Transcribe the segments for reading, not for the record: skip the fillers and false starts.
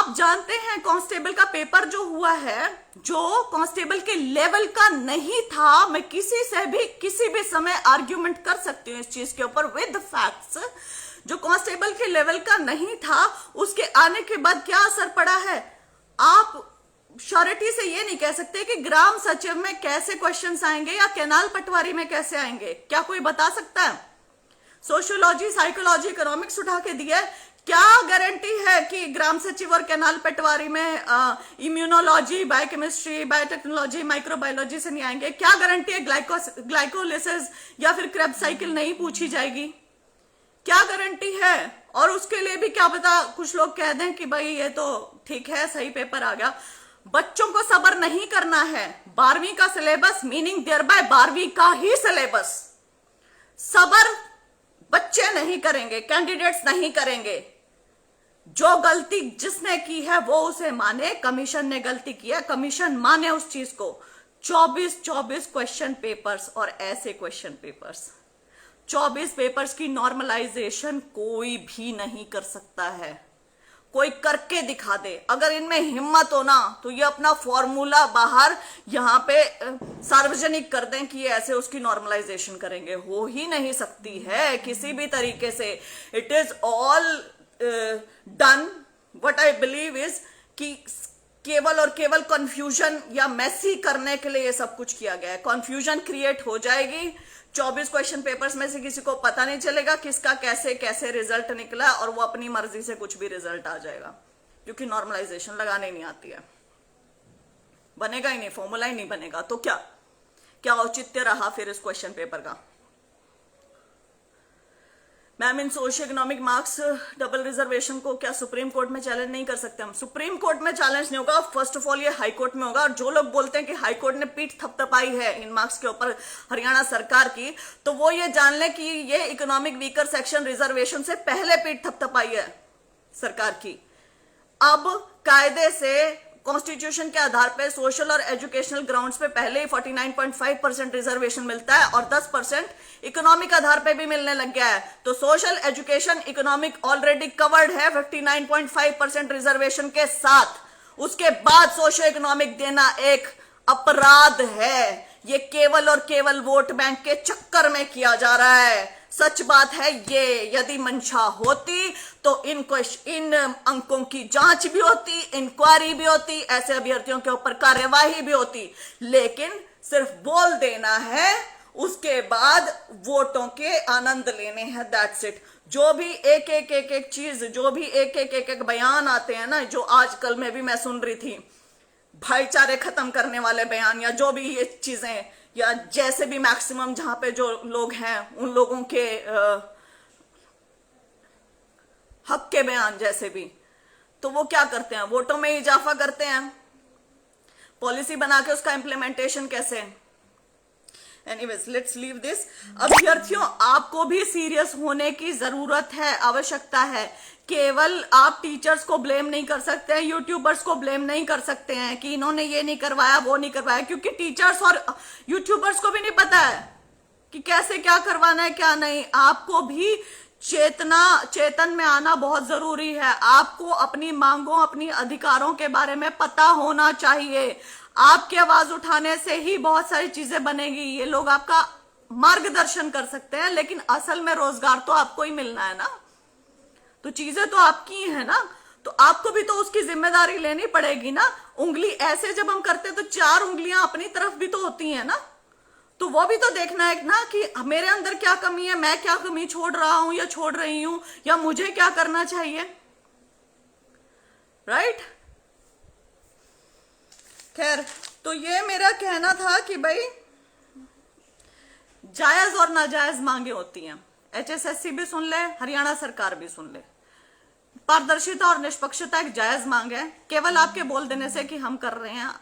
आप जानते हैं कांस्टेबल का पेपर जो हुआ है, जो कांस्टेबल के लेवल का नहीं था, मैं किसी से भी किसी भी समय आर्ग्यूमेंट कर सकती हूँ इस चीज के ऊपर विद फैक्ट्स, जो कांस्टेबल के लेवल का नहीं था, उसके आने के बाद क्या असर पड़ा है। आप श्योरिटी से ये नहीं कह सकते कि ग्राम सचिव में कैसे क्वेश्चंस आएंगे या केनाल पटवारी में कैसे आएंगे, क्या कोई बता सकता है। सोशियोलॉजी, साइकोलॉजी, इकोनॉमिक्स उठा के दिया, क्या गारंटी है कि ग्राम सचिव और केनाल पटवारी में इम्यूनोलॉजी, बायोकेमिस्ट्री, बायोटेक्नोलॉजी, माइक्रोबायोलॉजी से नहीं आएंगे। क्या गारंटी है ग्लाइकोलिसिस या फिर क्रेब साइकिल नहीं पूछी जाएगी, क्या गारंटी है। और उसके लिए भी क्या पता कुछ लोग कह दें कि भाई ये तो ठीक है, सही पेपर आ गया। बच्चों को सब्र नहीं करना है। 12वीं का सिलेबस मीनिंग देयर बाय 12वीं का ही सिलेबस, सब्र बच्चे नहीं करेंगे, कैंडिडेट्स नहीं करेंगे। जो गलती जिसने की है वो उसे माने, कमीशन ने गलती की है, कमीशन माने उस चीज को। 24 क्वेश्चन पेपर्स और ऐसे क्वेश्चन पेपर्स, 24 पेपर्स की नॉर्मलाइजेशन कोई भी नहीं कर सकता है। कोई करके दिखा दे, अगर इनमें हिम्मत हो ना तो ये अपना फॉर्मूला बाहर यहां पे सार्वजनिक कर दें कि ये ऐसे उसकी नॉर्मलाइजेशन करेंगे। हो ही नहीं सकती है किसी भी तरीके से। It is all done, what I believe is कि केवल और केवल कंफ्यूजन या मैसी करने के लिए ये सब कुछ किया गया है। कंफ्यूजन क्रिएट हो जाएगी, 24 क्वेश्चन पेपर्स में से किसी को पता नहीं चलेगा किसका कैसे कैसे रिजल्ट निकला, और वो अपनी मर्जी से कुछ भी रिजल्ट आ जाएगा, क्योंकि नॉर्मलाइजेशन लगाने नहीं आती है। बनेगा ही नहीं, फॉर्मूला ही नहीं बनेगा, तो क्या औचित्य रहा फिर इस क्वेश्चन पेपर का। मैम, इन socio economic marks double reservation को क्या सुप्रीम कोर्ट में चैलेंज नहीं कर सकते हम? सुप्रीम कोर्ट में चैलेंज नहीं होगा, फर्स्ट ऑफ ऑल ये हाई कोर्ट में होगा। और जो लोग बोलते हैं कि हाई कोर्ट ने पीठ थपथपाई है इन मार्क्स के ऊपर हरियाणा सरकार की, तो वो ये जान ले कि ये इकोनॉमिक वीकर सेक्शन रिजर्वेशन से पहले पीठ थपथपाई है सरकार की। अब कायदे से कॉन्स्टिट्यूशन के आधार पे सोशल और एजुकेशनल ग्राउंड्स पे पहले ही 49.5% रिजर्वेशन मिलता है और 10% इकोनॉमिक आधार पे भी मिलने लग गया है। तो social, education, economic already covered है 59.5% रिजर्वेशन के साथ। उसके बाद सोशो इकोनॉमिक देना एक अपराध है। ये केवल और केवल वोट बैंक के चक्कर में किया जा रहा है। सच बात है ये, यदि मंशा होती तो इन अंकों की जांच भी होती, इंक्वायरी भी होती, ऐसे अभ्यर्थियों के ऊपर कार्यवाही भी होती। लेकिन सिर्फ बोल देना है, उसके बाद वोटों के आनंद लेने हैं, दैट्स इट। जो भी एक चीज, जो भी एक बयान आते हैं ना, जो आजकल में भी मैं सुन रही थी, भाईचारे खत्म करने वाले बयान, या जो भी ये चीजें, या जैसे भी मैक्सिमम जहां पे जो लोग हैं उन लोगों के हक के बयान जैसे भी, तो वो क्या करते हैं, वोटों में इजाफा करते हैं। पॉलिसी बना के उसका इंप्लीमेंटेशन कैसे। Anyways, let's leave this. अभ्यर्थियों, आपको भी सीरियस होने की जरूरत है, आवश्यकता है। केवल आप टीचर्स को ब्लेम नहीं कर सकते हैं, यूट्यूबर्स को ब्लेम नहीं कर सकते हैं कि इन्होंने ये नहीं करवाया, वो नहीं करवाया, क्योंकि टीचर्स और यूट्यूबर्स को भी नहीं पता है कि कैसे क्या करवाना है, क्या नहीं। आपको भी चेतन में आना बहुत जरूरी है। आपको अपनी मांगों, अपनी अधिकारों के बारे में पता होना चाहिए। आपकी आवाज उठाने से ही बहुत सारी चीजें बनेगी। ये लोग आपका मार्गदर्शन कर सकते हैं, लेकिन असल में रोजगार तो आपको ही मिलना है ना, तो चीजें तो आपकी है ना, तो आपको भी तो उसकी जिम्मेदारी लेनी पड़ेगी ना। उंगली ऐसे जब हम करते तो 4 उंगलियां अपनी तरफ भी तो होती हैं ना, तो वो भी तो देखना है ना कि मेरे अंदर क्या कमी है, मैं क्या कमी छोड़ रहा हूं या छोड़ रही हूं, या मुझे क्या करना चाहिए, राइट। खैर, तो ये मेरा कहना था कि भाई जायज और नाजायज मांगे होती हैं। HSSC भी सुन ले, हरियाणा सरकार भी सुन ले। पारदर्शिता और निष्पक्षता एक जायज मांग है। केवल आपके बोल देने से कि हम कर रहे हैं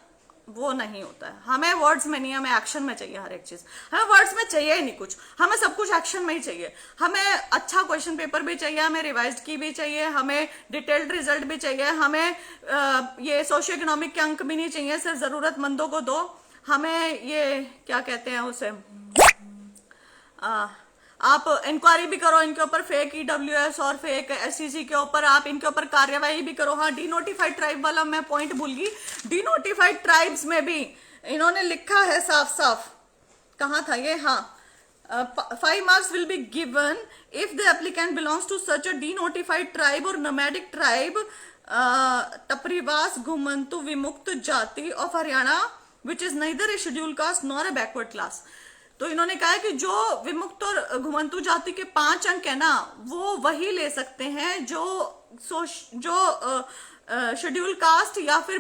वो नहीं होता है। हमें वर्ड्स में नहीं, हमें एक्शन में चाहिए हर एक चीज। हमें वर्ड्स में चाहिए ही नहीं कुछ, हमें सब कुछ एक्शन में ही चाहिए। हमें अच्छा क्वेश्चन पेपर भी चाहिए, हमें रिवाइज्ड की भी चाहिए, हमें डिटेल्ड रिजल्ट भी चाहिए, हमें ये सोशियो इकोनॉमिक के अंक भी नहीं चाहिए, सिर्फ जरूरतमंदों को दो। हमें ये क्या कहते हैं उसे, आप इंक्वायरी भी करो इनके ऊपर, फेक ईडब्ल्यूएस और फेक एससीसी के ऊपर, आप इनके ऊपर कार्यवाही भी करो। हाँ, डीनोटिफाइड ट्राइब वाला मैं पॉइंट भूल गई। डीनोटिफाइड ट्राइब्स में भी इन्होंने लिखा है साफ साफ, कहाँ था ये, हाँ, 5 marks will be given if the applicant belongs to such a denotified tribe or nomadic tribe, Tapriwas Ghumantu Vimukt Jati of Haryana, which is neither a scheduled caste nor a backward class। तो इन्होंने कहा है कि जो विमुक्त और घुमंतु जाति के 5 अंक है ना, वो वही ले सकते हैं जो शेड्यूल कास्ट या फिर